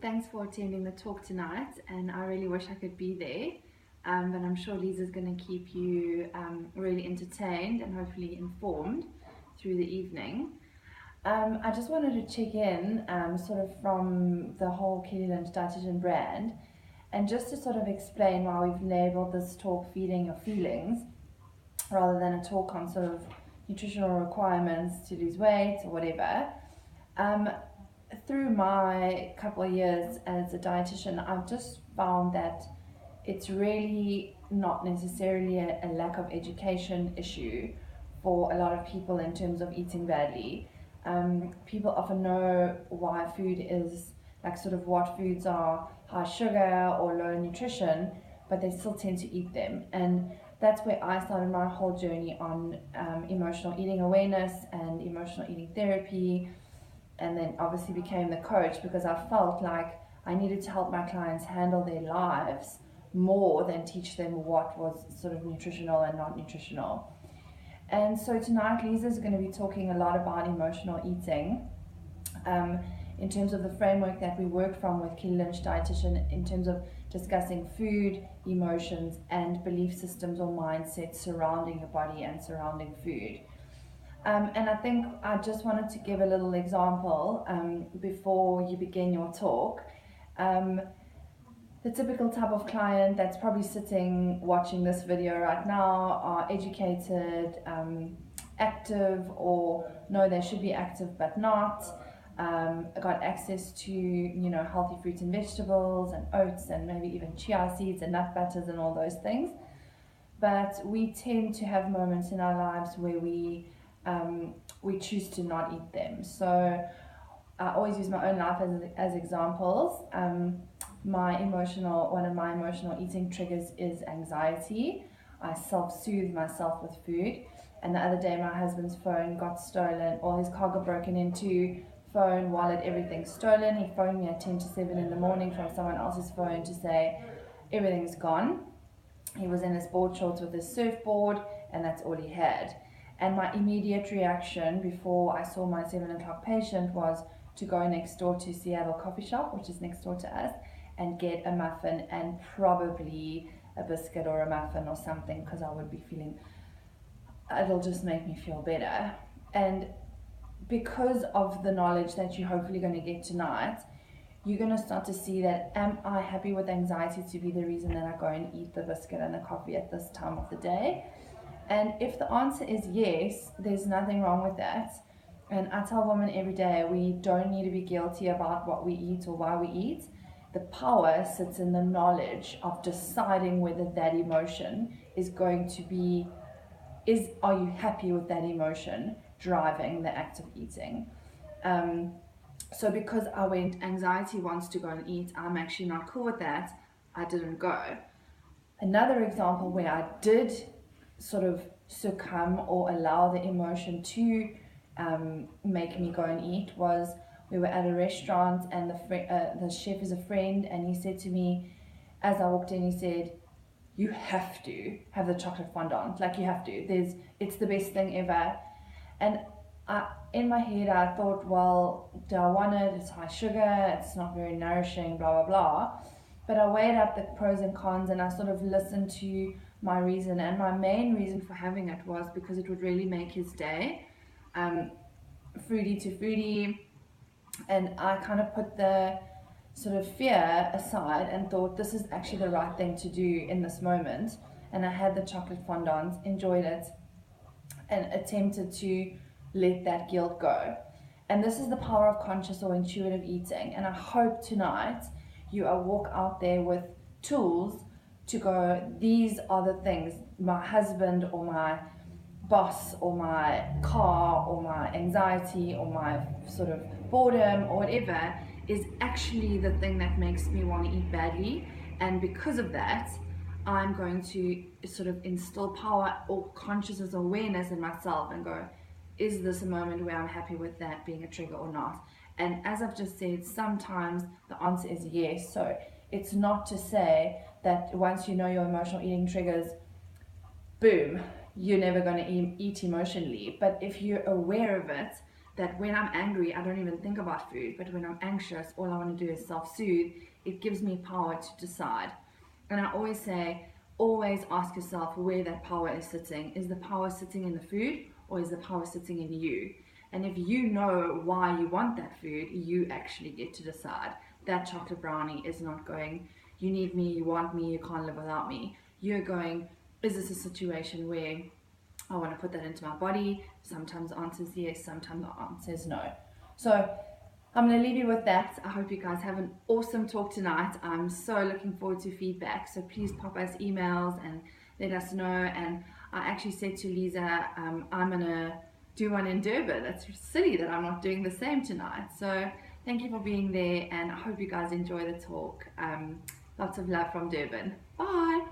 Thanks for attending the talk tonight, and I really wish I could be there, but I'm sure Lisa's going to keep you really entertained and hopefully informed through the evening. I just wanted to check in sort of from the whole Kelly Lynch Dietitian brand, and just to sort of explain why we've labeled this talk Feeding Your Feelings rather than a talk on sort of nutritional requirements to lose weight or whatever. Through my couple of years as a dietitian, I've just found that it's really not necessarily a lack of education issue for a lot of people in terms of eating badly. People often know why food is, like, sort of what foods are high sugar or low nutrition, but they still tend to eat them. And that's where I started my whole journey on emotional eating awareness and emotional eating therapy, and then obviously became the coach because I felt like I needed to help my clients handle their lives more than teach them what was sort of nutritional and not nutritional. And so tonight Lisa's going to be talking a lot about emotional eating in terms of the framework that we work from with Kelly Lynch Dietitian, in terms of discussing food, emotions, and belief systems or mindsets surrounding your body and surrounding food. And I think I just wanted to give a little example before you begin your talk. The typical type of client that's probably sitting watching this video right now are educated, active, or know they should be active but not, got access to healthy fruits and vegetables and oats and maybe even chia seeds and nut butters and all those things. But we tend to have moments in our lives where we choose to not eat them. So I always use my own life as examples. One of my emotional eating triggers is anxiety. I self-soothe myself with food. And the other day my husband's phone got stolen, all his car got broken into, phone, wallet, everything stolen. He phoned me at 10 to 7 in the morning from someone else's phone to say everything's gone. He was in his board shorts with his surfboard, and that's all he had. And my immediate reaction before I saw my 7 o'clock patient was to go next door to Seattle Coffee Shop, which is next door to us, and get a muffin and probably a biscuit or a muffin or something, because I would be feeling, it'll just make me feel better. And because of the knowledge that you're hopefully going to get tonight, you're going to start to see that, am I happy with anxiety to be the reason that I go and eat the biscuit and the coffee at this time of the day? And if the answer is yes, there's nothing wrong with that. And I tell women every day, we don't need to be guilty about what we eat or why we eat. The power sits in the knowledge of deciding whether that emotion is going to be, are you happy with that emotion driving the act of eating? So because I went, anxiety wants to go and eat, I'm actually not cool with that, I didn't go. Another example where I did sort of succumb or allow the emotion to make me go and eat was, we were at a restaurant and the chef is a friend, and he said to me as I walked in, he said, you have to have the chocolate fondant, like you have to, it's the best thing ever. And in my head I thought, well, do I want it? It's high sugar, it's not very nourishing, blah blah blah. But I weighed up the pros and cons, and I sort of listened to my reason, and my main reason for having it was because it would really make his day, fruity to fruity. And I kind of put the sort of fear aside and thought, this is actually the right thing to do in this moment. And I had the chocolate fondant, enjoyed it, and attempted to let that guilt go. And this is the power of conscious or intuitive eating. And I hope tonight you walk out there with tools to go, these are the things my husband or my boss or my car or my anxiety or my sort of boredom or whatever is actually the thing that makes me want to eat badly. And because of that, I'm going to sort of instill power or consciousness awareness in myself and go, is this a moment where I'm happy with that being a trigger or not? And as I've just said, sometimes the answer is yes. So it's not to say that once you know your emotional eating triggers, boom, you're never going to eat emotionally. But if you're aware of it, that when I'm angry, I don't even think about food, but when I'm anxious, all I want to do is self-soothe. It gives me power to decide. And I always say, always ask yourself where that power is sitting. Is the power sitting in the food, or is the power sitting in you? And if you know why you want that food, you actually get to decide. That chocolate brownie is not going, you need me, you want me, you can't live without me. You're going, is this a situation where I want to put that into my body? Sometimes the answer is yes, sometimes the answer is no. So I'm going to leave you with that. I hope you guys have an awesome talk tonight. I'm so looking forward to feedback. So please pop us emails and let us know. And I actually said to Lisa, I'm going to do one in Durban. It's silly that I'm not doing the same tonight. So thank you for being there, and I hope you guys enjoy the talk. Lots of love from Durban. Bye.